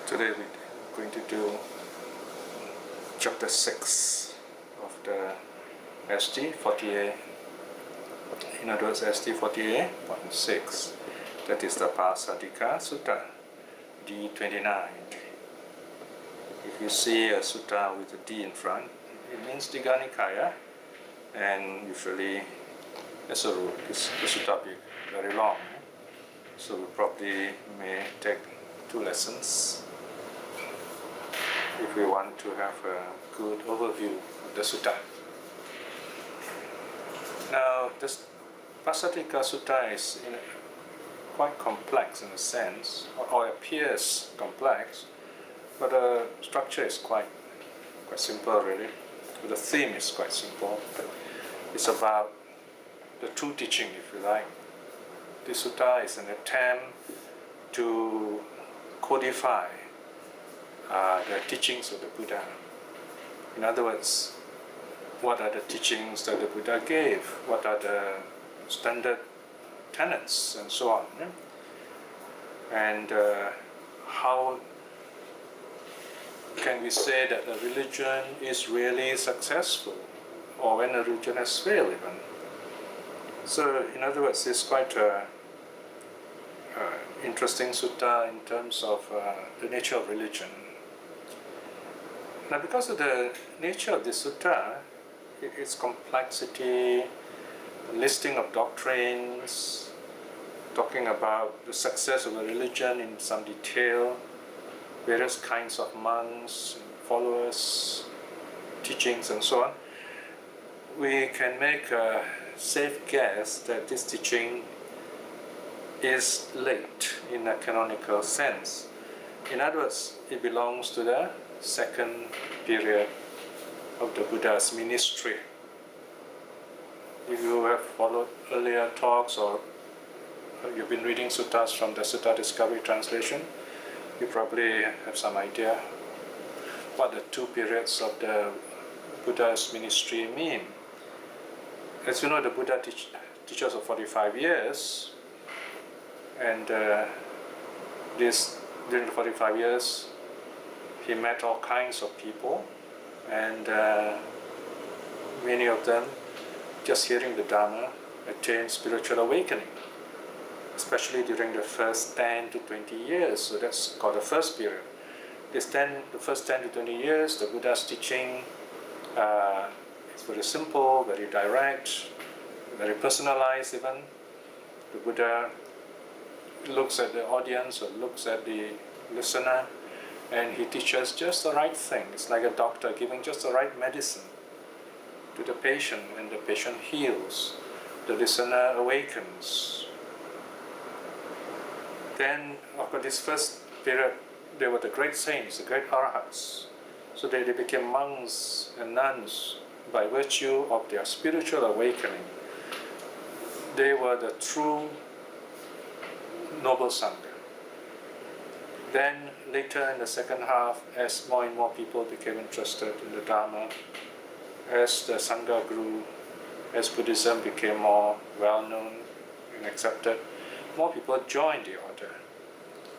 Today we're going to do chapter 6 of the ST 40A. In other words, ST 40A.6. That is the Pāsādika Sutta, D29. If you see a sutta with a D in front, it means Digha Nikaya, and usually, as a rule, the sutta be very long. So we probably may take 2 lessons if we want to have a good overview of the sutta. Now, this Pāsādika Sutta is quite complex in a sense, or appears complex, but the structure is quite simple really. The theme is quite simple. It's about the true teaching, if you like. This sutta is an attempt to codify the teachings of the Buddha. In other words, what are the teachings that the Buddha gave? What are the standard tenets and so on? And how can we say that a religion is really successful, or when a religion has failed even? So, in other words, it's quite an interesting sutta in terms of the nature of religion. Now, because of the nature of this sutta, its complexity, listing of doctrines, talking about the success of a religion in some detail, various kinds of monks, followers, teachings, and so on, we can make a safe guess that this teaching is late in a canonical sense. In other words, it belongs to the second period of the Buddha's ministry. If you have followed earlier talks or you've been reading suttas from the Sutta Discovery translation, you probably have some idea what the 2 periods of the Buddha's ministry mean. As you know, the Buddha teaches for 45 years, and during the 45 years, he met all kinds of people, and many of them, just hearing the Dharma, attained spiritual awakening, especially during the first 10 to 20 years. So that's called the first period. The first 10 to 20 years, the Buddha's teaching is very simple, very direct, very personalized even. The Buddha looks at the audience or looks at the listener, and he teaches just the right thing. It's like a doctor giving just the right medicine to the patient, and the patient heals. The listener awakens. Then, after this first period, they were the great saints, the great arahats. So they became monks and nuns by virtue of their spiritual awakening. They were the true noble sangha. Then later in the second half, as more and more people became interested in the Dharma, as the sangha grew, as Buddhism became more well-known and accepted, more people joined the order.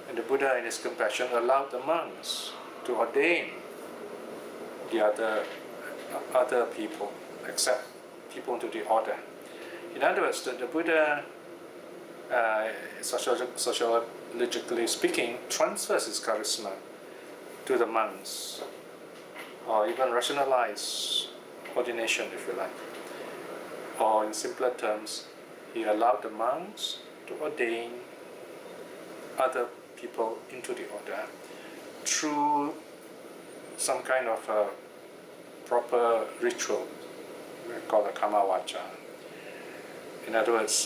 And the Buddha, in his compassion, allowed the monks to ordain the other people, accept people into the order. In other words, the Buddha, sociologically speaking, transfers his charisma to the monks, or even rationalize ordination, if you like. Or in simpler terms, he allowed the monks to ordain other people into the order through some kind of a proper ritual called a kama vacha. In other words,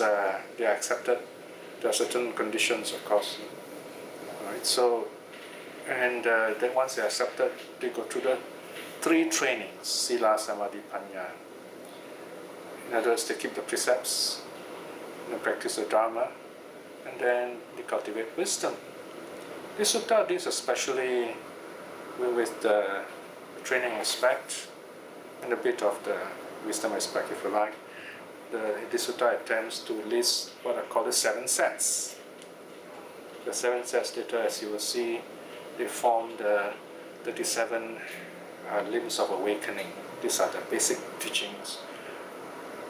they are accepted. There are certain conditions, of course. Right? So, and then once they are accepted, they go through the 3 trainings: sila, samadhi, panya. In other words, they keep the precepts, they practice the Dharma, and then they cultivate wisdom. This sutta deals especially with the training aspect and a bit of the wisdom aspect, if you like. This sutta attempts to list what are called the 7 sets. The 7 sets later, as you will see, they form the 37 limbs of awakening. These are the basic teachings,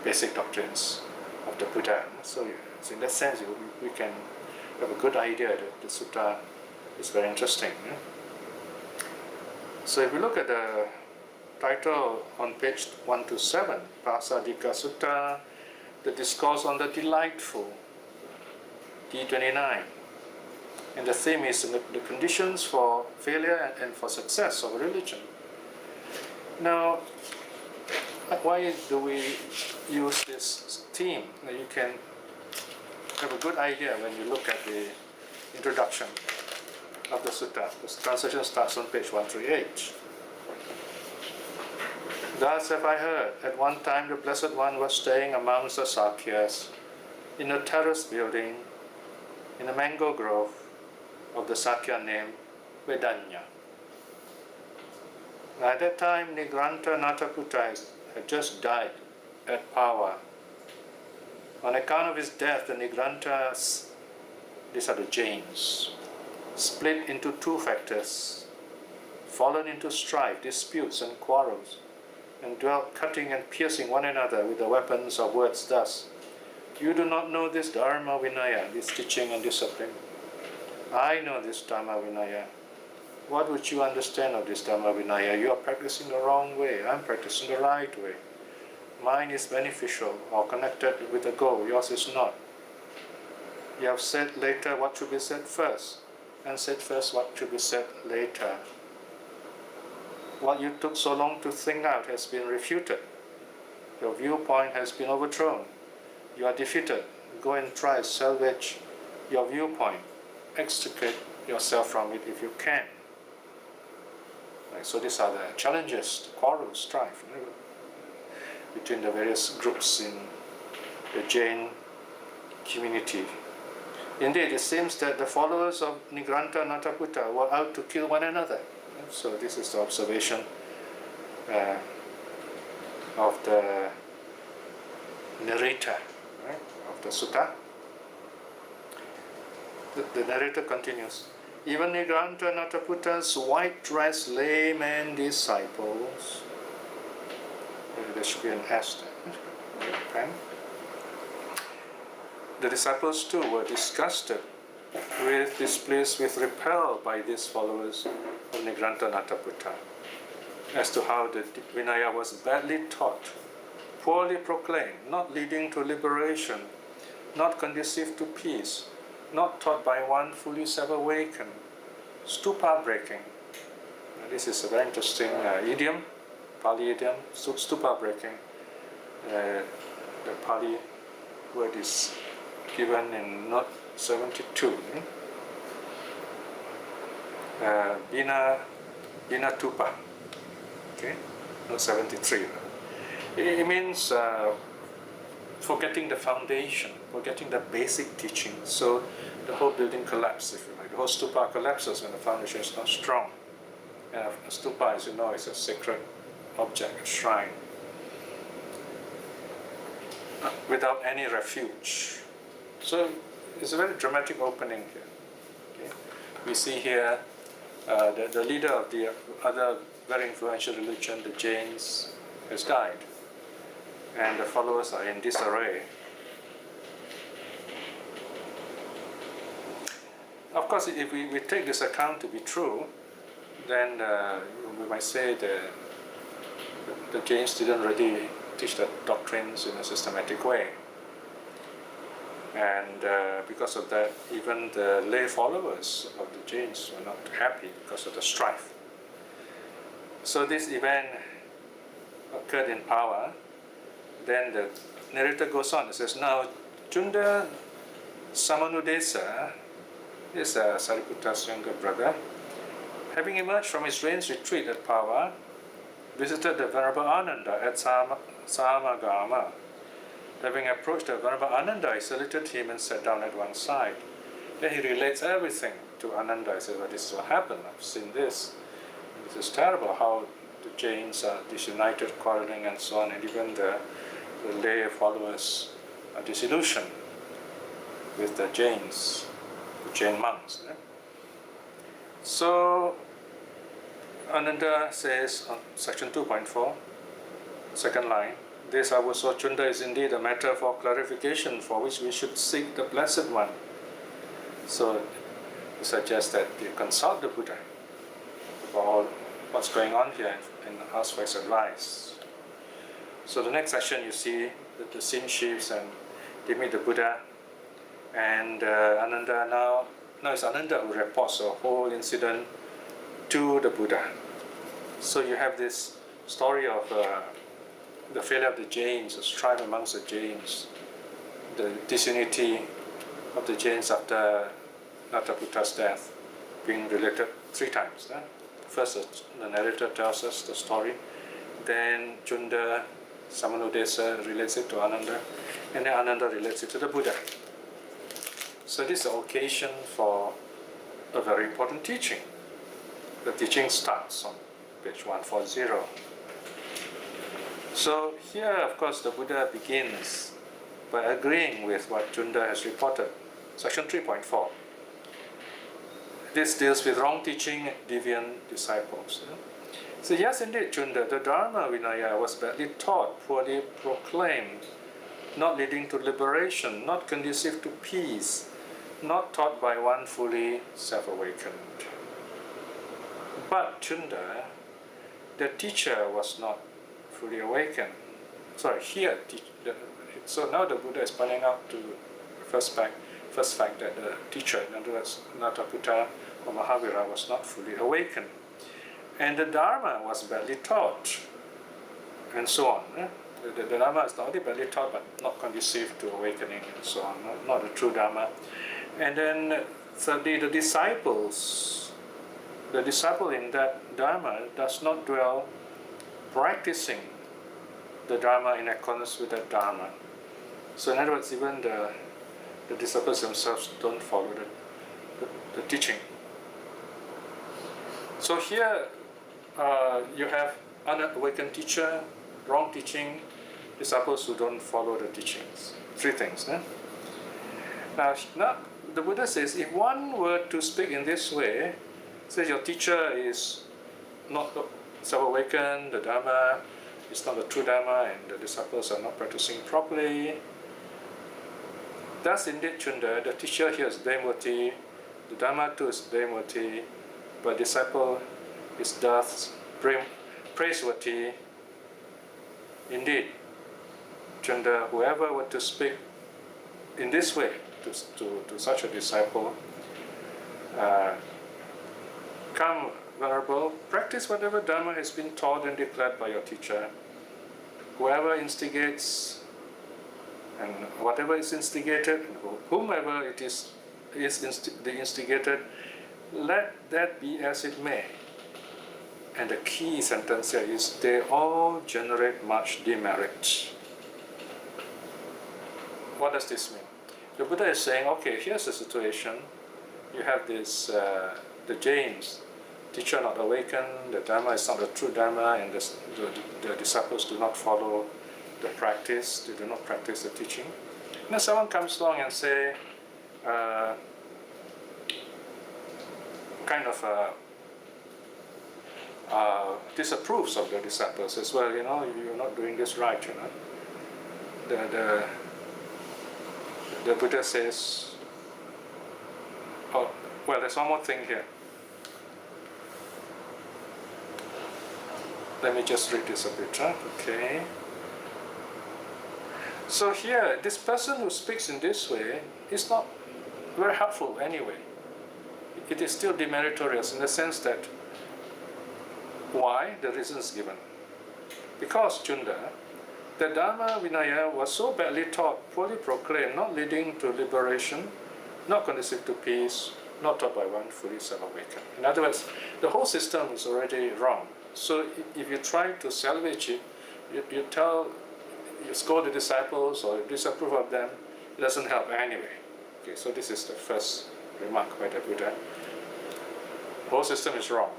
basic doctrines of the Buddha. So in that sense, we can have a good idea that the sutta is very interesting. Yeah? So if we look at the title on page 127, Pāsādika Sutta, the discourse on the delightful, D29. And the theme is the conditions for failure and for success of religion. Now, why do we use this theme? Now, you can have a good idea when you look at the introduction of the sutta. The translation starts on page 138. Thus have I heard, at one time the Blessed One was staying amongst the Sakyas in a terrace building in a mango grove of the Sakya named Vedanya. At that time, Nigranta Nataputta had just died at Pāva. On account of his death, the Nigrantas, these are the Jains, split into two factors, fallen into strife, disputes, and quarrels, and dwelt cutting and piercing one another with the weapons of words thus: you do not know this Dharma Vinaya, this teaching and discipline. I know this Dharma Vinaya. What would you understand of this Dharma Vinaya? You are practicing the wrong way. I'm practicing the right way. Mine is beneficial or connected with the goal. Yours is not. You have said later what should be said first, and said first what should be said later. What you took so long to think out has been refuted. Your viewpoint has been overthrown. You are defeated. Go and try to salvage your viewpoint. Extricate yourself from it if you can. Right, so these are the challenges, the quarrels, strife between the various groups in the Jain community. Indeed, it seems that the followers of Nigranta Nataputta were out to kill one another. So this is the observation of the narrator, right, of the sutta. The narrator continues. Even Nigranta Nataputta's white-dressed layman disciples, there should be an S there, the disciples too were disgusted, displeased, repelled by these followers of Nigranta Nataputta as to how the Vinaya was badly taught, poorly proclaimed, not leading to liberation, not conducive to peace, not taught by one fully self-awakened, stupa breaking. This is a very interesting idiom, Pali idiom, stupa breaking. The Pali word is given in note 72. Bina tupa. Okay, note 73. It means forgetting the foundation, forgetting the basic teaching. So the whole building collapses, if you like. The whole stupa collapses when the foundation is not strong. And a stupa, as you know, is a sacred object, a shrine, without any refuge. So it's a very dramatic opening here. Okay? We see here the leader of the other very influential religion, the Jains, has died. And the followers are in disarray. Of course, if we take this account to be true, then we might say the Jains didn't really teach the doctrines in a systematic way. And because of that, even the lay followers of the Jains were not happy because of the strife. So this event occurred in Pāva. Then the narrator goes on and says, now Chunda Samanudesa is Sariputta's younger brother. Having emerged from his rains retreat at Pāva, visited the Venerable Ananda at Samagama. Having approached the Venerable Ananda, he saluted him and sat down at one side. Then he relates everything to Ananda. He says, well, this is what happened. I've seen this. This is terrible, how the Jains are disunited, quarreling and so on, and even the lay followers are disillusioned with the Jains, the Jain monks. So Ananda says on section 2.4, second line, this Avuso Chunda is indeed a matter for clarification for which we should seek the Blessed One. So he suggests that you consult the Buddha about what's going on here and ask for his advice. So the next session you see that the scene shifts and they meet the Buddha, and Ananda now it's Ananda who reports the whole incident to the Buddha. So you have this story of the failure of the Jains, the strife amongst the Jains, the disunity of the Jains after Nataputta's death, being related 3 times. First, the narrator tells us the story, then Chunda Samanudesa relates it to Ananda, and then Ananda relates it to the Buddha. So this is the occasion for a very important teaching. The teaching starts on page 140. So here, of course, the Buddha begins by agreeing with what Chunda has reported. Section 3.4. This deals with wrong teaching deviant disciples. So yes, indeed, Chunda, the Dharma Vinaya was badly taught, poorly proclaimed, not leading to liberation, not conducive to peace, not taught by one fully self-awakened. But Chunda, the teacher, was not fully awakened. So now the Buddha is pointing out to the first fact that the teacher, in other words, Nataputta or Mahavira, was not fully awakened. And the Dharma was badly taught, and so on. The Dharma is not only badly taught, but not conducive to awakening, and so on, not the true Dharma. And then thirdly, the disciple in that Dharma does not dwell practicing the Dharma in accordance with that Dharma. So in other words, even the disciples themselves don't follow the teaching. So here you have unawakened teacher, wrong teaching, disciples who don't follow the teachings. 3 things. Now the Buddha says, if one were to speak in this way, says your teacher is not self-awakened, the Dharma is not the true Dharma, and the disciples are not practicing properly. Thus indeed Chunda, the teacher here is blameworthy, the Dharma too is blameworthy, but disciple is thus praiseworthy. Indeed, Chunda, whoever were to speak in this way to such a disciple, come, Venerable, practice whatever Dharma has been taught and declared by your teacher. Whoever instigates and whatever is instigated, whomever it is the instigated, let that be as it may. And the key sentence here is, they all generate much demerit. What does this mean? The Buddha is saying, okay, here's the situation. You have this, the Jains, teacher not awakened, the Dharma is not the true Dharma, and the disciples do not follow the practice, they do not practice the teaching. And then someone comes along and say, disapproves of the disciples as well. You're not doing this right. The Buddha says, there's one more thing here. Let me just read this a bit. Okay. So here, this person who speaks in this way is not very helpful anyway. It is still demeritorious in the sense that, why? The reasons given. Because Chunda, the Dharma Vinaya was so badly taught, poorly proclaimed, not leading to liberation, not conducive to peace, not taught by one fully self-awakened. In other words, the whole system is already wrong. So if you try to salvage it, you scold the disciples or disapprove of them, it doesn't help anyway. Okay, so this is the first remark by the Buddha. The whole system is wrong.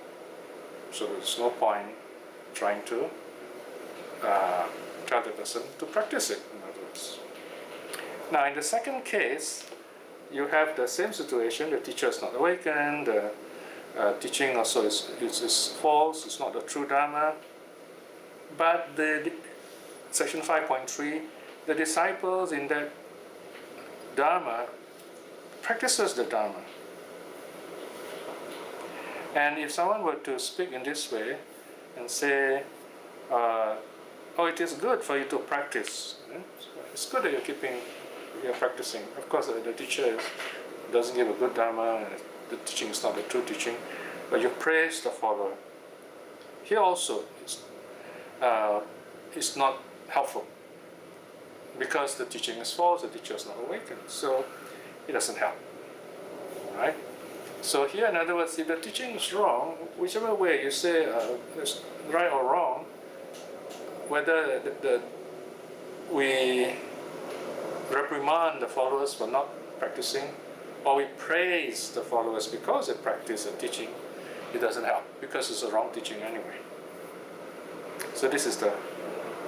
So there's no point trying to tell the person to practice it, in other words. Now in the second case, you have the same situation, the teacher is not awakened, teaching also is false, it's not the true Dharma. But section 5.3, the disciples in that Dharma practices the Dharma. And if someone were to speak in this way and say, oh, it is good for you to practice. It's good that you're practicing. Of course, the teacher doesn't give a good Dharma, the teaching is not the true teaching, but you praise the follower. Here also, it's not helpful because the teaching is false, the teacher is not awakened, so it doesn't help, right? So here, in other words, if the teaching is wrong, whichever way you say it's right or wrong, whether we reprimand the followers for not practicing, or we praise the followers because they practice the teaching, it doesn't help because it's the wrong teaching anyway. So this is the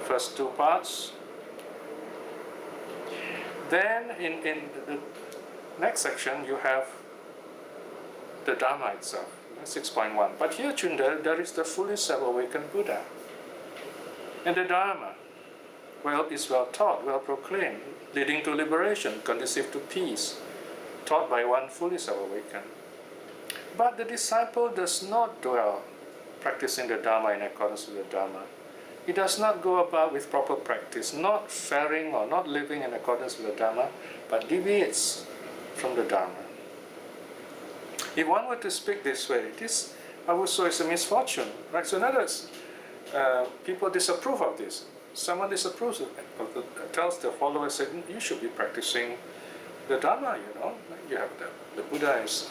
first two parts. Then in the next section you have the Dharma itself, 6.1. But here, Chunda, there is the fully self-awakened Buddha. And the Dharma is well taught, well proclaimed, leading to liberation, conducive to peace, taught by one fully self-awakened. But the disciple does not dwell practicing the Dharma in accordance with the Dharma. He does not go about with proper practice, not faring or not living in accordance with the Dharma, but deviates from the Dharma. If one were to speak this way, this also is a misfortune, right? So in other words, people disapprove of this. Someone disapproves of it, tells the followers that you should be practicing the Dharma, You have the Buddha is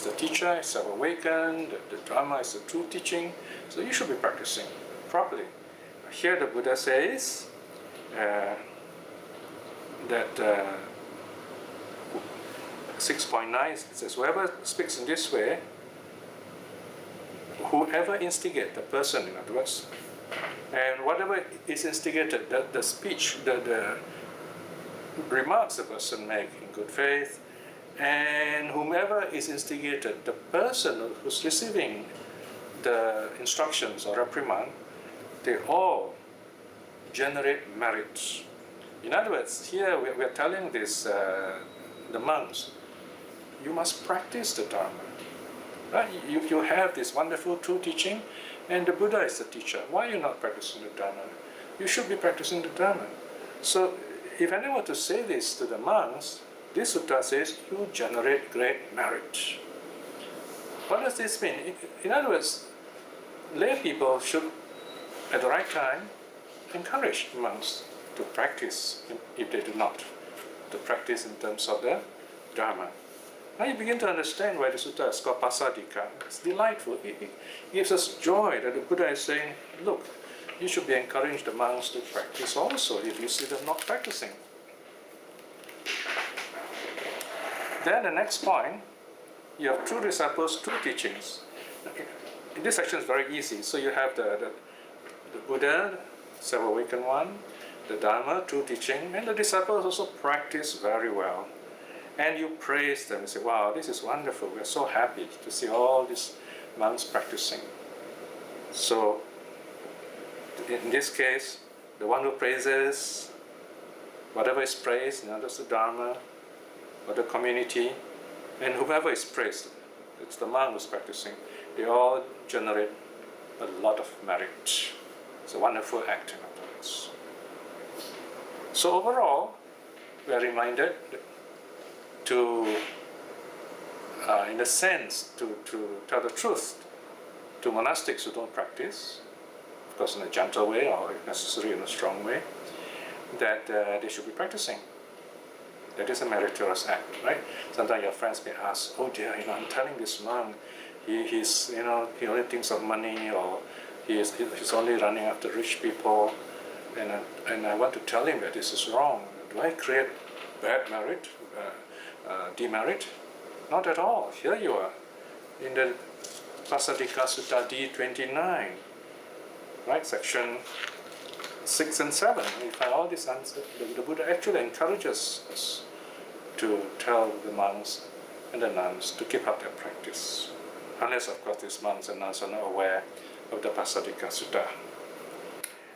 the teacher, is self-awakened, the Dharma is the true teaching, so you should be practicing properly. Here the Buddha says that 6.9 says, whoever speaks in this way, whoever instigates the person, in other words, and whatever is instigated, the speech, the remarks the person makes in good faith, and whomever is instigated, the person who's receiving the instructions or reprimand, they all generate merits. In other words, here we are telling this the monks, you must practice the Dharma. Right? You have this wonderful true teaching, and the Buddha is the teacher. Why are you not practicing the Dharma? You should be practicing the Dharma. So if anyone were to say this to the monks, this sutta says you generate great merit. What does this mean? In other words, lay people should, at the right time, encourage monks to practice, if they do not, to practice in terms of the Dharma. Now you begin to understand why the sutta is called Pāsādika. It's delightful. It gives us joy that the Buddha is saying, look, you should be encouraging the monks to practice also if you see them not practicing. Then the next point, you have true disciples, true teachings. Okay. This section is very easy. So you have the Buddha, self-awakened one, the Dharma, true teaching, and the disciples also practice very well. And you praise them and say, wow, this is wonderful. We're so happy to see all these monks practicing. So in this case, the one who praises, whatever is praised, that's the Dharma, or the community, and whoever is praised, it's the monk who's practicing, they all generate a lot of merit. It's a wonderful act, in other words. So overall, we are reminded to, in a sense, to tell the truth to monastics who don't practice, of course in a gentle way or if necessary in a strong way, that they should be practicing. That is a meritorious act, right? Sometimes your friends may ask, oh dear, I'm telling this monk, he's he only thinks of money, or he's only running after rich people, and I want to tell him that this is wrong. Do I create bad merit, demerit? Not at all. Here you are, in the Pāsādika Sutta D29, right? Section 6 and 7. We find all these answers. The Buddha actually encourages us to tell the monks and the nuns to keep up their practice. unless of course these monks and nuns are not aware of the Pāsādika Sutta.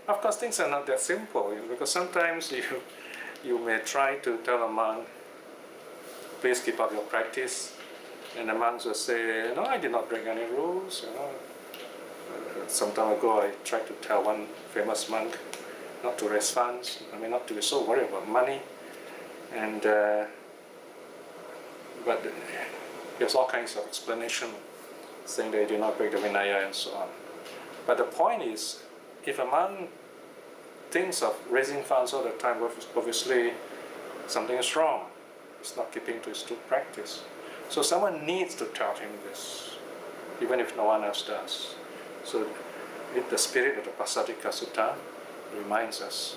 Of course, things are not that simple, because sometimes you may try to tell a monk, please keep up your practice, and the monks will say, no, I did not break any rules. Some time ago I tried to tell one famous monk not to raise funds, not to be so worried about money, and but there's all kinds of explanation saying they did not break the Vinaya and so on. But the point is, if a monk thinks of raising funds all the time, obviously something is wrong. It's not keeping to his true practice. So someone needs to tell him this, even if no one else does. So the spirit of the Pāsādika Sutta reminds us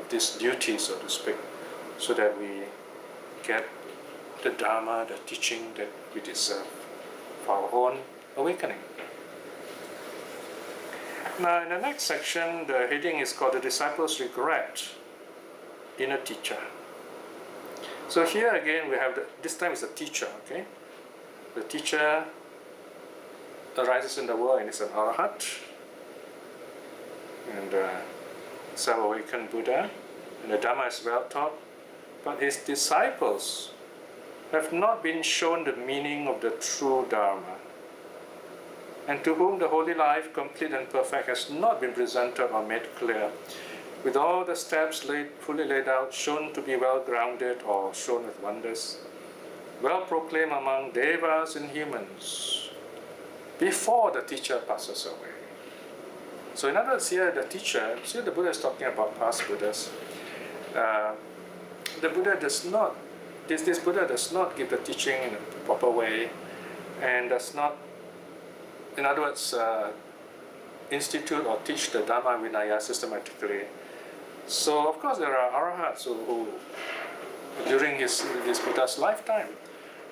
of this duty, so to speak, so that we get the Dharma, the teaching that we deserve for our own awakening. Now, in the next section, the heading is called The Disciples' Regret in a Teacher. So here again, we have, this time it's a teacher, okay? The teacher arises in the world and is an Arahat, and self-awakened Buddha, and the Dharma is well taught, but his disciples have not been shown the meaning of the true Dharma, and to whom the holy life, complete and perfect, has not been presented or made clear, with all the steps fully laid out, shown to be well grounded or shown with wonders, well proclaimed among devas and humans, before the teacher passes away. So in other words, here the teacher, see the Buddha is talking about past Buddhas. The Buddha does not, this Buddha does not give the teaching in a proper way, and does not, in other words, institute or teach the Dharma Vinaya systematically. So of course there are Arahats who during this Buddha's lifetime,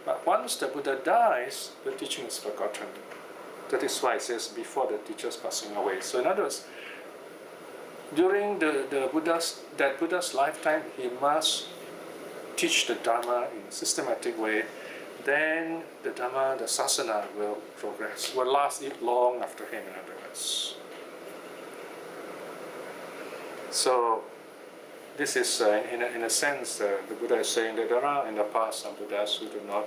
but once the Buddha dies, the teaching is forgotten. That is why it says before the teacher's passing away. So in other words, during the Buddha's lifetime, he must teach the Dharma in a systematic way. Then the Dharma, the Sasana will progress, will last long after him, in other words. So this is, in a sense, the Buddha is saying that there are in the past some Buddhas who do not,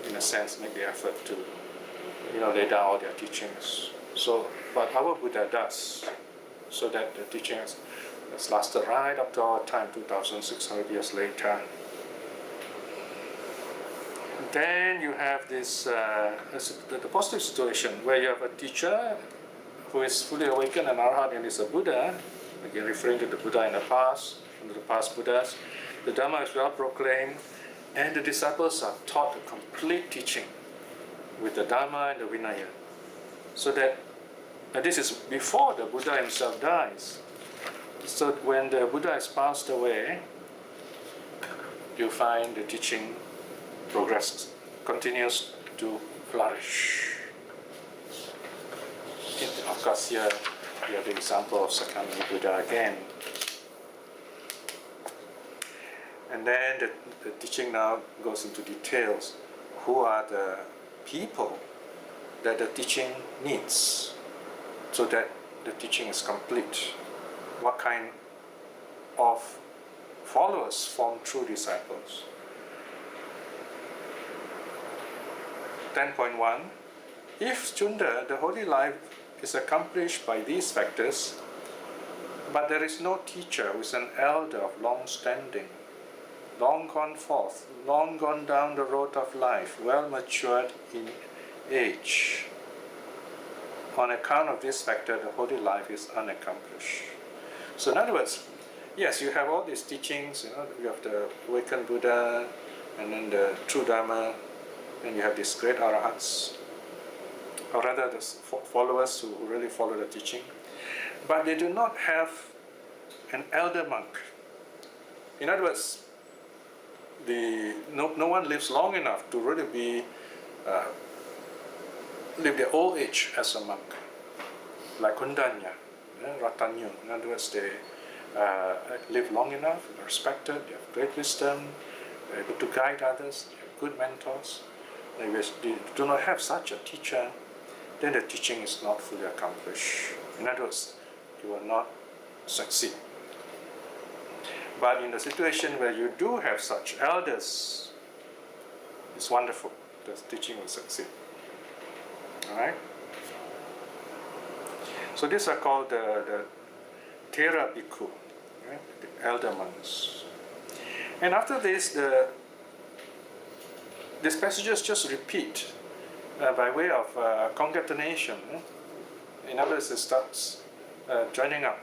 in a sense, make the effort to lay down all their teachings. So, but our Buddha does, so that the teaching has lasted right up to our time, 2,600 years later. Then you have this the positive situation where you have a teacher who is fully awakened and Arhat and is a Buddha, again referring to the Buddha in the past, from the past Buddhas. The Dharma is well proclaimed, and the disciples are taught a complete teaching with the Dharma and the Vinaya. So that, this is before the Buddha himself dies. So when the Buddha has passed away, you find the teaching progresses, continues to flourish. Of course, here we have the example of Sakyamuni Buddha again. And then the teaching now goes into details. Who are the people that the teaching needs so that the teaching is complete? What kind of followers form true disciples? 10.1. If Chunda, the holy life, is accomplished by these factors, but there is no teacher who is an elder of long standing, long gone forth, long gone down the road of life, well matured in age, on account of this factor, the holy life is unaccomplished. So in other words, yes, you have all these teachings, you have the awakened Buddha, and then the true Dharma, and you have these great Arahats, or rather the followers who really follow the teaching, but they do not have an elder monk. In other words, no one lives long enough to really be live their old age as a monk, like Kundanya, Ratanyu. In other words, they live long enough, they're respected, they have great wisdom, they're able to guide others, they have good mentors. if you do not have such a teacher, then the teaching is not fully accomplished. In other words, you will not succeed. But in the situation where you do have such elders, it's wonderful. The teaching will succeed. Alright? So these are called the Thera Bhikkhu, right? The elder monks. And after this, these passages just repeat by way of concatenation. In other words, it starts joining up,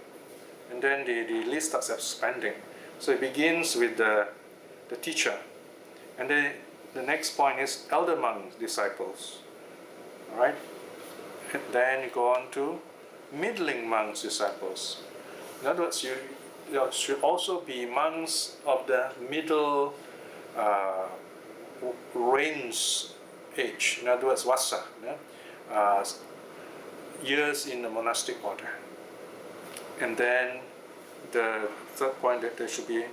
and then the list starts expanding. So it begins with the teacher, and then the next point is elder monks, disciples. All right? And then you go on to middling monks, disciples. In other words, you should also be monks of the middle range age. In other words, vassa, years in the monastic order. And then the third point, that there should be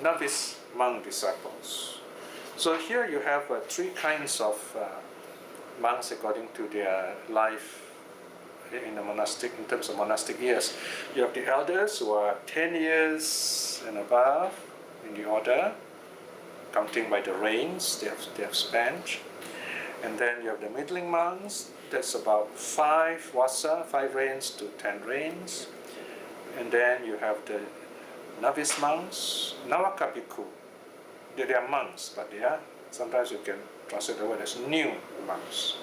novice monk disciples. So here you have three kinds of monks according to their life in the monastic, in terms of monastic years. You have the elders who are 10 years and above in the order, counting by the reigns they have spent. And then you have the middling monks, that's about 5 vassa, 5 reigns to 10 reigns. And then you have the novice monks, Navaka Bhikkhu. They are monks, but they are, sometimes you can translate the word as new monks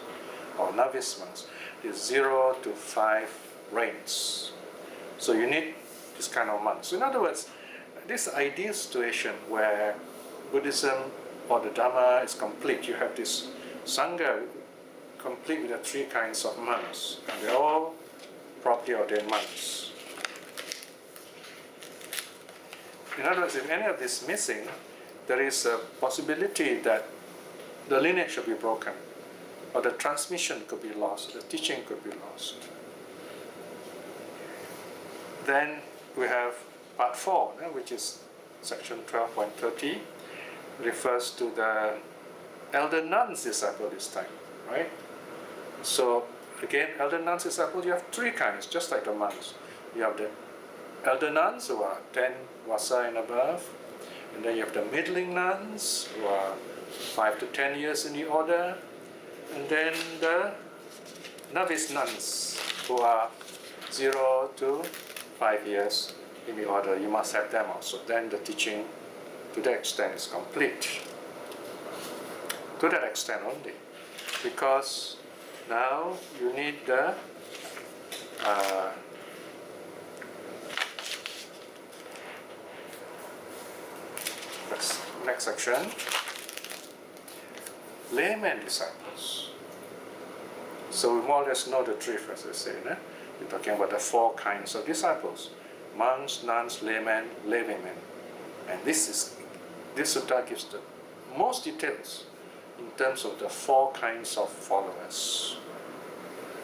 or novice monks. It's 0 to 5 reigns. So you need this kind of monks. So in other words, this ideal situation where Buddhism or the Dharma is complete, you have this Sangha complete with the 3 kinds of monks, and they're all properly ordained monks. In other words, if any of this is missing, there is a possibility that the lineage should be broken, or the transmission could be lost, the teaching could be lost. Then we have part 4, which is section 12.30, refers to the elder nuns disciple this time, right? So again, elder nuns disciple, you have 3 kinds, just like the monks. You have the elder nuns who are 10 vassa and above, and then you have the middling nuns who are 5 to 10 years in the order, and then the novice nuns who are 0 to 5 years in the order. You must have them also. Then the teaching to that extent is complete. To that extent only. Because now you need the next section, layman disciples. So we more or less know the drift, as I say. We're talking about the 4 kinds of disciples: monks, nuns, laymen, laywomen. And this sutta gives the most details in terms of the 4 kinds of followers.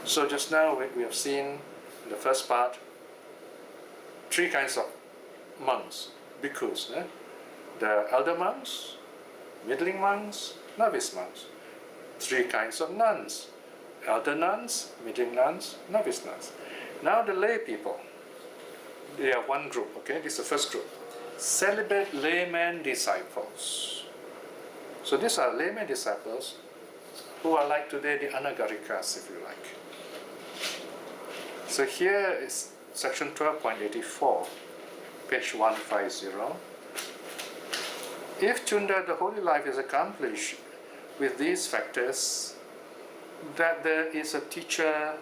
So just now we have seen in the first part 3 kinds of monks, bhikkhus. The elder monks, middling monks, novice monks. 3 kinds of nuns: elder nuns, middling nuns, novice nuns. Now the lay people, they are one group, okay? This is the first group. Celibate layman disciples. So these are layman disciples who are like today the anagarikas, if you like. So here is section 12.84, page 150. If Chunda, the holy life, is accomplished with these factors, that there is a teacher,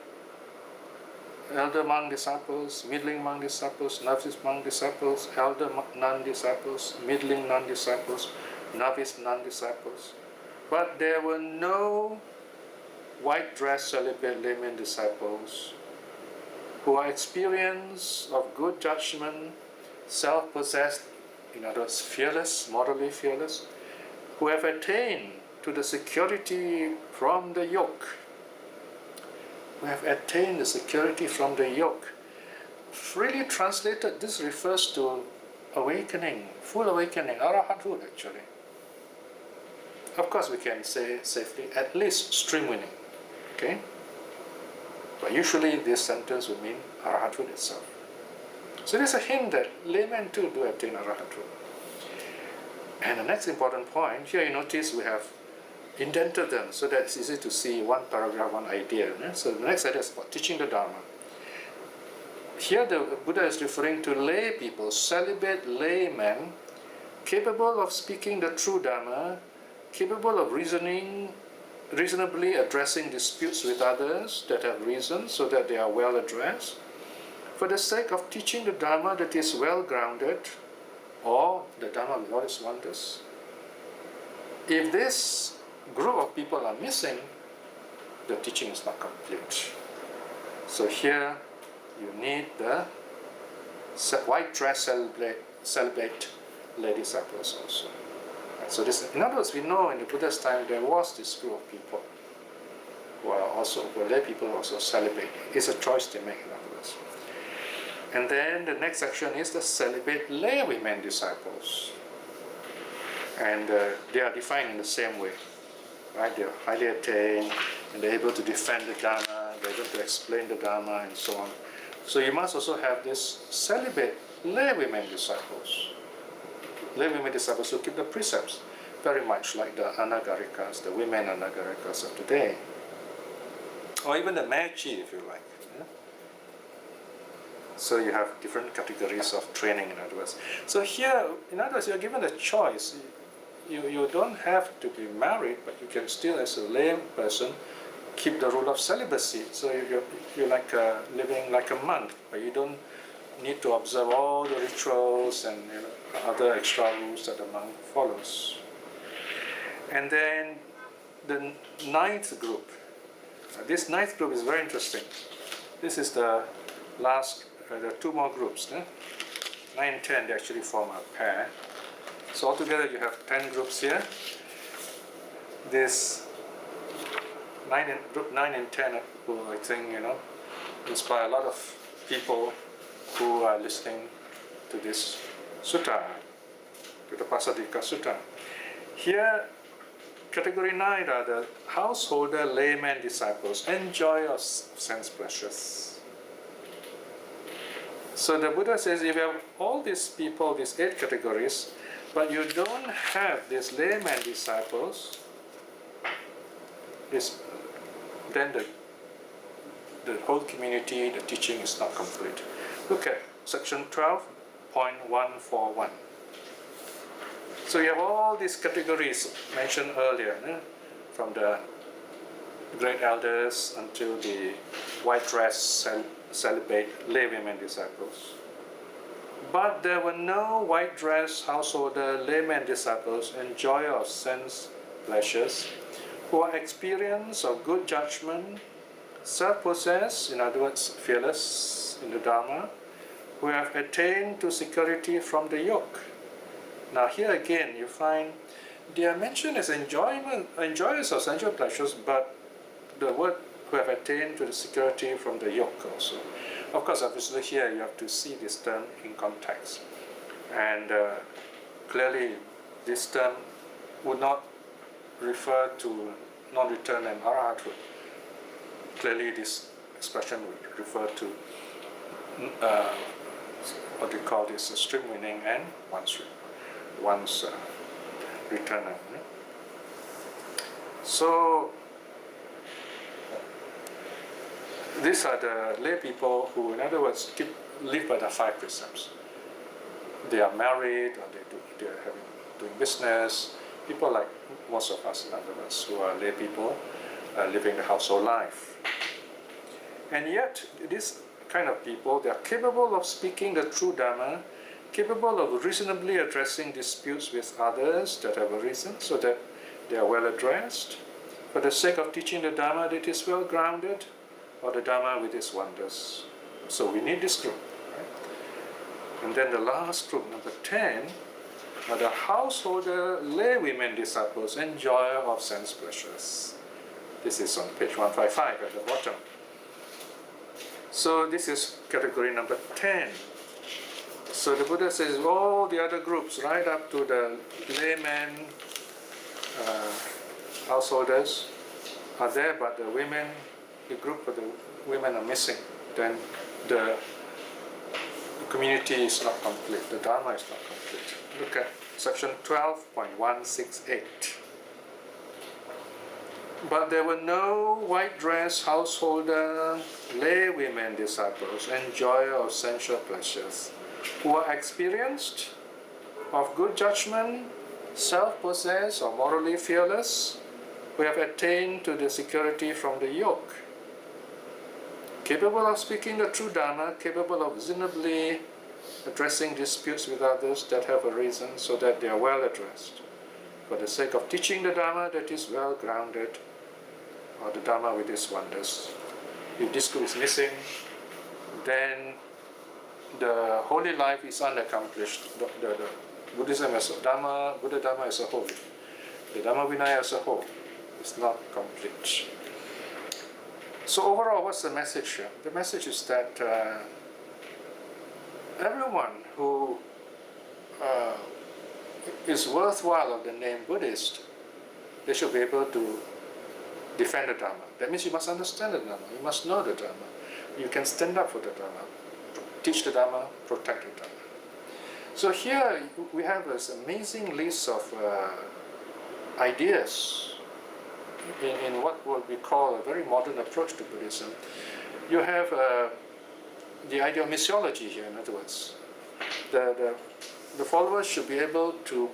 elder monk disciples, middling monk disciples, novice monk disciples, elder nun disciples, middling nun disciples, novice nun disciples. But there were no white-dressed celibate layman disciples who are experienced of good judgment, self-possessed, in other words, fearless, morally fearless, who have attained to the security from the yoke. Who have attained the security from the yoke. Freely translated, this refers to awakening, full awakening, arahathood actually. Of course, we can say safely, at least stream winning. Okay? But usually this sentence would mean arahathood itself. So there's a hint that laymen too do attain arahathood. And the next important point, here you notice we have indented them so that it's easy to see one paragraph, one idea. So the next idea is about teaching the Dharma. Here the Buddha is referring to lay people, celibate laymen, capable of speaking the true Dharma, capable of reasonably addressing disputes with others that have reason so that they are well addressed, for the sake of teaching the Dharma that is well grounded, or the Dharma with all its wonders. If this group of people are missing, the teaching is not complete. So here you need the white dress celibate lay disciples also. And so this, in other words, we know in the Buddha's time there was this group of people who were lay people who are also celibate. It's a choice they make, in other words. And then the next section is the celibate lay women disciples. And they are defined in the same way. Right? They are highly attained, and they're able to defend the Dharma, they're able to explain the Dharma, and so on. So you must also have this celibate lay women disciples. Lay women disciples who keep the precepts, very much like the anagarikas, the women anagarikas of today. Or even the mechi, if you like. Yeah? So you have different categories of training, in other words. So here, in other words, you're given a choice. You don't have to be married, but you can still, as a lay person, keep the rule of celibacy. So you're like living like a monk, but you don't need to observe all the rituals and other extra rules that the monk follows. And then the ninth group. This ninth group is very interesting. This is the last, there are two more groups. 9 and 10, they actually form a pair. So altogether you have 10 groups here. This group 9 and 10 who I think inspire a lot of people who are listening to this sutta, to the Pāsādika Sutta. Here, category 9 are the householder layman disciples, enjoy of sense pleasures. So the Buddha says if you have all these people, these 8 categories, but you don't have these layman disciples, then the whole community, the teaching is not complete. Look at section 12.141. So you have all these categories mentioned earlier, from the great elders until the white dress celibate lay women disciples. But there were no white dress householder laymen disciples enjoyer of sense pleasures who are experienced of good judgment, self-possessed, in other words, fearless in the Dharma, who have attained to security from the yoke. Now here again you find they are mentioned as enjoyers of sensual pleasures, but the word who have attained to the security from the yoke also. Of course, obviously here you have to see this term in context. And clearly this term would not refer to non-return and arahathood. Clearly this expression would refer to what we call this stream winning and one's returner. So these are the lay people who, in other words, live by the 5 precepts. They are married, or they are doing business. People like most of us, in other words, who are lay people, living the household life. And yet, this kind of people, they are capable of speaking the true Dharma, capable of reasonably addressing disputes with others that have a reason, so that they are well addressed, for the sake of teaching the Dharma that is well grounded, or the Dharma with its wonders. So we need this group. Right? And then the last group, number 10, are the householder lay women disciples, enjoyer of sense pleasures. This is on page 155 at the bottom. So this is category number 10. So the Buddha says all the other groups, right up to the laymen, householders are there, but the women, the group of the women are missing, then the community is not complete, the Dharma is not complete. Look at section 12.168. But there were no white-dressed householder, lay women disciples, enjoyer of sensual pleasures, who are experienced, of good judgment, self-possessed or morally fearless, who have attained to the security from the yoke, capable of speaking the true Dharma, capable of reasonably addressing disputes with others that have arisen so that they are well addressed, for the sake of teaching the Dharma that is well grounded, or the Dharma with its wonders. If this group is missing, then the holy life is unaccomplished. The Buddhism as a Dharma, Buddha Dharma as a whole, the Dhamma Vinaya as a whole is not complete. So overall, what's the message here? The message is that everyone who is worthwhile of the name Buddhist, they should be able to defend the Dharma. That means you must understand the Dharma, you must know the Dharma, you can stand up for the Dharma, teach the Dharma, protect the Dharma. So here we have this amazing list of ideas in what would be called a very modern approach to Buddhism. You have the idea of missiology here, in other words. The followers should be able to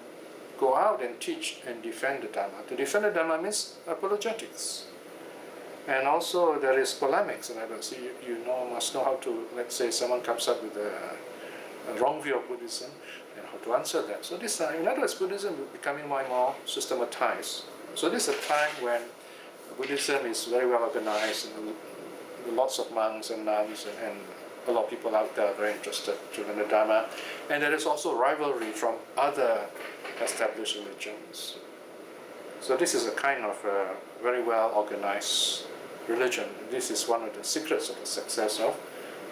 go out and teach and defend the Dharma. To defend the Dharma means apologetics. And also there is polemics, in other words. You must know how to, let's say someone comes up with a wrong view of Buddhism, and how to answer that. So this, in other words, Buddhism is becoming more and more systematized. So this is a time when Buddhism is very well organized, and lots of monks and nuns and a lot of people out there are very interested to learn the Dharma. And there is also rivalry from other established religions. So this is a kind of very well organized religion. This is one of the secrets of the success of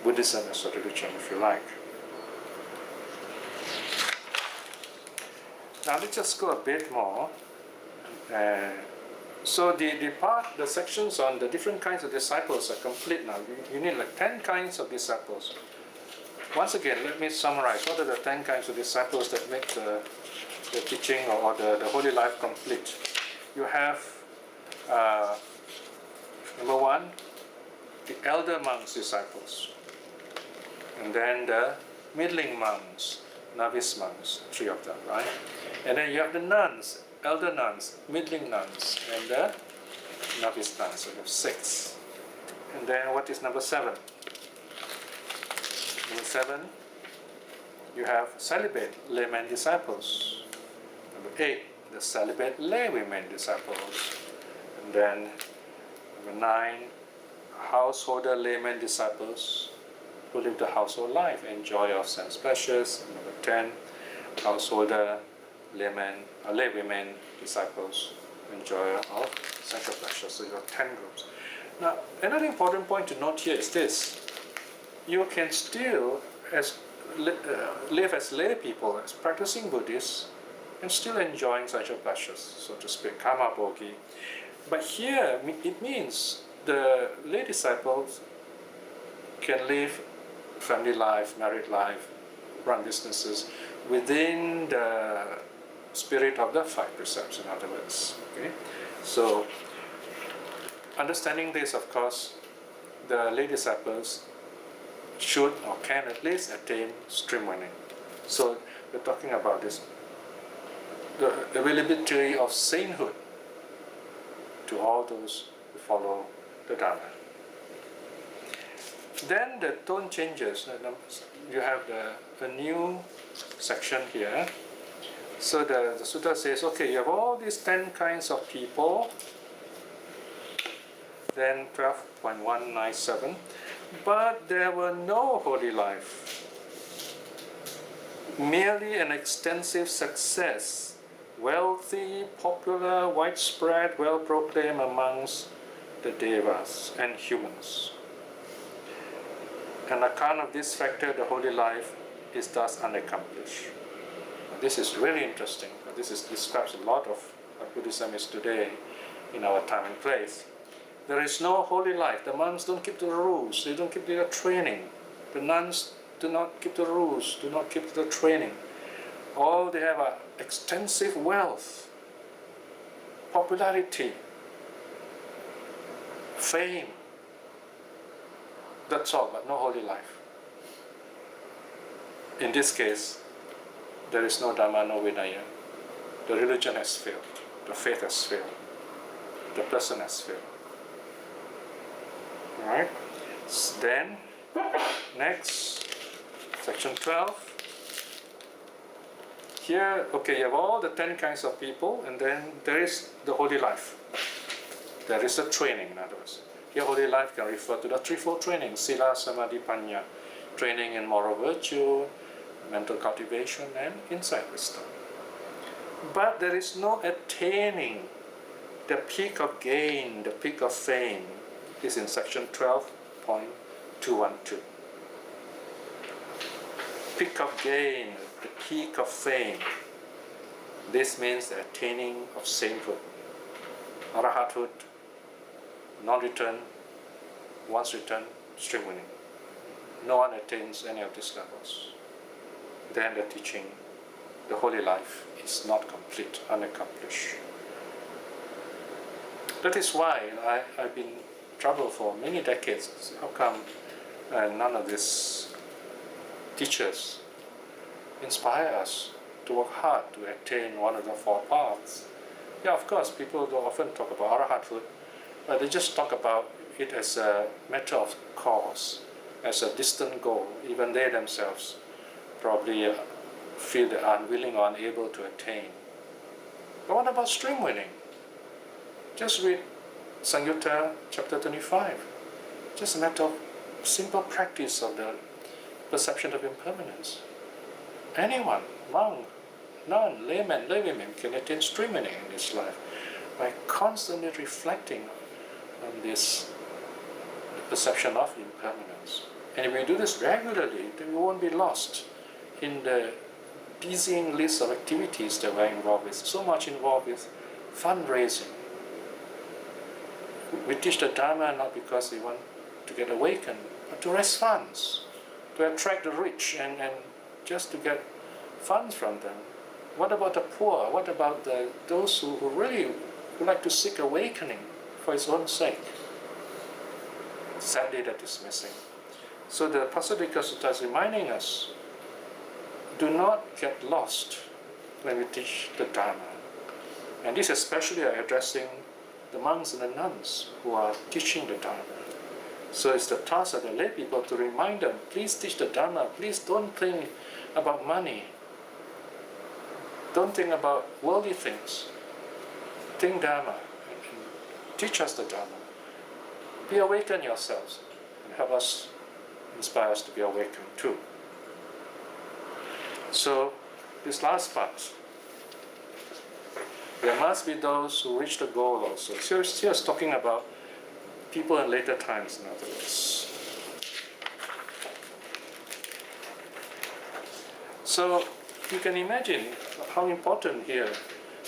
Buddhism as a religion, if you like. Now let's just go a bit more. So the sections on the different kinds of disciples are complete now. You need like 10 kinds of disciples. Once again, let me summarize. What are the 10 kinds of disciples that make the teaching or the holy life complete? You have, number one, the elder monks' disciples. And then the middling monks, novice monks, 3 of them, right? And then you have the nuns, elder nuns, middling nuns, and the novice nuns. So you have 6. And then what is number 7? Number 7, you have celibate laymen disciples. Number 8, the celibate laywomen disciples. And then number 9, householder laymen disciples who live the household life, enjoy of sense pleasures. And number 10, householder laywomen disciples, enjoyer of sensual pleasures. So you have 10 groups. Now, another important point to note here is this: you can still live as lay people, as practicing Buddhists, and still enjoying sensual pleasures, so to speak, karma bhogi. But here it means the lay disciples can live family life, married life, run businesses within the spirit of the 5 precepts, in other words. Okay? So, understanding this, of course, the lay disciples should or can at least attain stream winning. So, we're talking about this, the availability of sainthood to all those who follow the Dharma. Then the tone changes. You have a new section here. So the sutta says, okay, you have all these 10 kinds of people. Then 12.197, but there were no holy life, merely an extensive success, wealthy, popular, widespread, well proclaimed amongst the devas and humans. On account of this factor, the holy life is thus unaccomplished. This is really interesting. This describes a lot of what Buddhism is today in our time and place. There is no holy life. The monks don't keep the rules. They don't keep their training. The nuns do not keep the rules, do not keep the training. All they have are extensive wealth, popularity, fame. That's all, but no holy life. In this case, there is no Dharma, no Vinaya. The religion has failed. The faith has failed. The person has failed. Alright? Then, next, section 12. Here, okay, you have all the 10 kinds of people, and then there is the holy life. There is the training, in other words. Here, holy life can refer to the threefold training: Sila, Samadhi, Panya. Training in moral virtue, mental cultivation, and insight wisdom. But there is no attaining the peak of gain, the peak of fame. This is in section 12.212. Peak of gain, the peak of fame. This means the attaining of sainthood, arahathood, non-return, once return, stream winning. No one attains any of these levels. Then the teaching, the holy life, is not complete, unaccomplished. That is why I've been in trouble for many decades. How come none of these teachers inspire us to work hard to attain one of the four paths? Yeah, of course, people don't often talk about arahathood, but they just talk about it as a matter of course, as a distant goal. Even they themselves probably feel they are unwilling or unable to attain. But what about stream winning? Just read Samyutta chapter 25. Just a matter of simple practice of the perception of impermanence. Anyone, monk, nun, layman, laywomen can attain stream winning in this life by constantly reflecting on this perception of impermanence. And if we do this regularly, then we won't be lost in the dizzying list of activities that we're involved with. So much involved with fundraising. We teach the Dharma not because we want to get awakened, but to raise funds, to attract the rich and just to get funds from them. What about the poor? What about those who really would like to seek awakening for its own sake? Sadly, that is missing. So the Pāsādika Sutta is reminding us, do not get lost when we teach the Dharma. And this especially are addressing the monks and the nuns who are teaching the Dharma. So it's the task of the lay people to remind them, please teach the Dharma, please don't think about money. Don't think about worldly things. Think Dharma and teach us the Dharma. Be awakened yourselves and help us, inspire us to be awakened too. So, this last part, there must be those who reach the goal also. Here's talking about people in later times, in other words. So, you can imagine how important here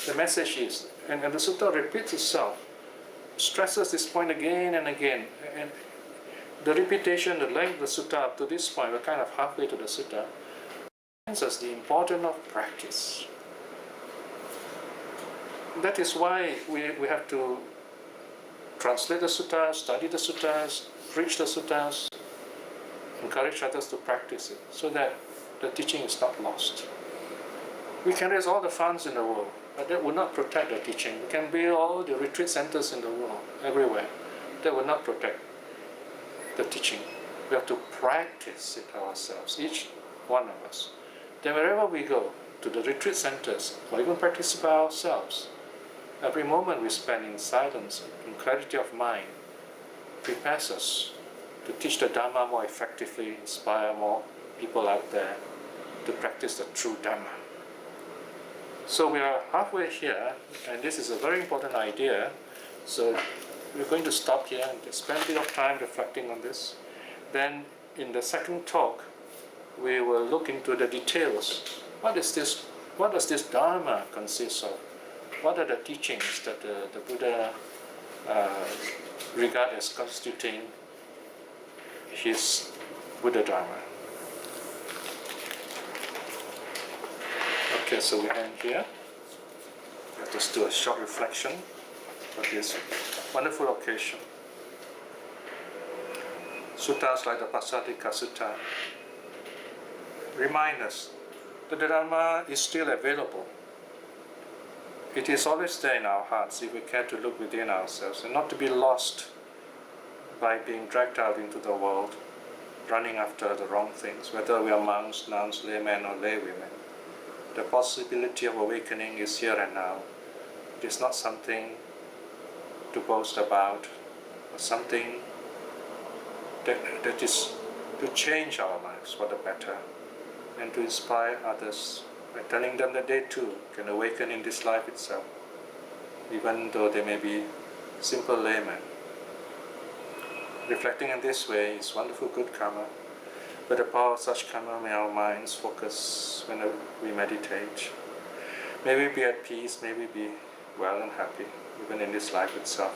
the message is. And the sutta repeats itself, stresses this point again and again. And the repetition, the length of the sutta up to this point, we're kind of halfway to the sutta, reminds us the importance of practice. That is why we have to translate the suttas, study the suttas, preach the suttas, encourage others to practice it, so that the teaching is not lost. We can raise all the funds in the world, but that will not protect the teaching. We can build all the retreat centers in the world, everywhere. That will not protect the teaching. We have to practice it ourselves, each one of us. Then wherever we go, to the retreat centers, or even practice by ourselves, every moment we spend in silence, in clarity of mind, prepares us to teach the Dharma more effectively, inspire more people out there to practice the true Dharma. So we are halfway here, and this is a very important idea. So we're going to stop here and spend a bit of time reflecting on this. Then in the second talk, we will look into the details. What does this Dharma consist of? what are the teachings that the Buddha regard as constituting his Buddha Dharma. Okay, so we end here. Let us do a short reflection for this wonderful occasion. Suttas like the Pāsādika Sutta remind us that the Dharma is still available. It is always there in our hearts if we care to look within ourselves and not to be lost by being dragged out into the world, running after the wrong things, whether we are monks, nuns, laymen, or laywomen. The possibility of awakening is here and now. It is not something to boast about, or something that is to change our lives for the better and to inspire others by telling them that they too can awaken in this life itself, even though they may be simple laymen. Reflecting in this way is wonderful good karma. By the power of such karma, may our minds focus when we meditate. May we be at peace, may we be well and happy, even in this life itself.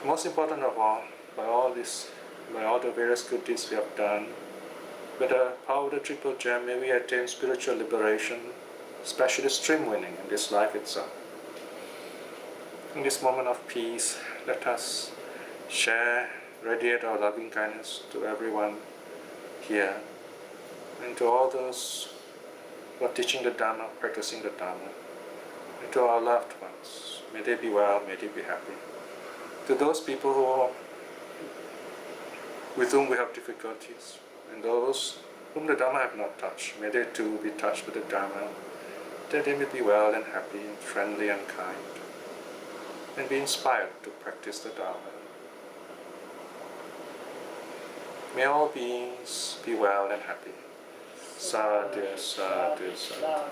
Most important of all, by all the various good deeds we have done, by the power of the Triple Gem, may we attain spiritual liberation, especially stream winning in this life itself. In this moment of peace, let us share, radiate our loving kindness to everyone here and to all those who are teaching the Dharma, practicing the Dharma, and to our loved ones. May they be well, may they be happy. To those people with whom we have difficulties, and those whom the Dharma have not touched, may they too be touched with the Dharma, that they may be well and happy and friendly and kind, and be inspired to practice the Dharma. May all beings be well and happy. Sadhu, sadhu, sadhu.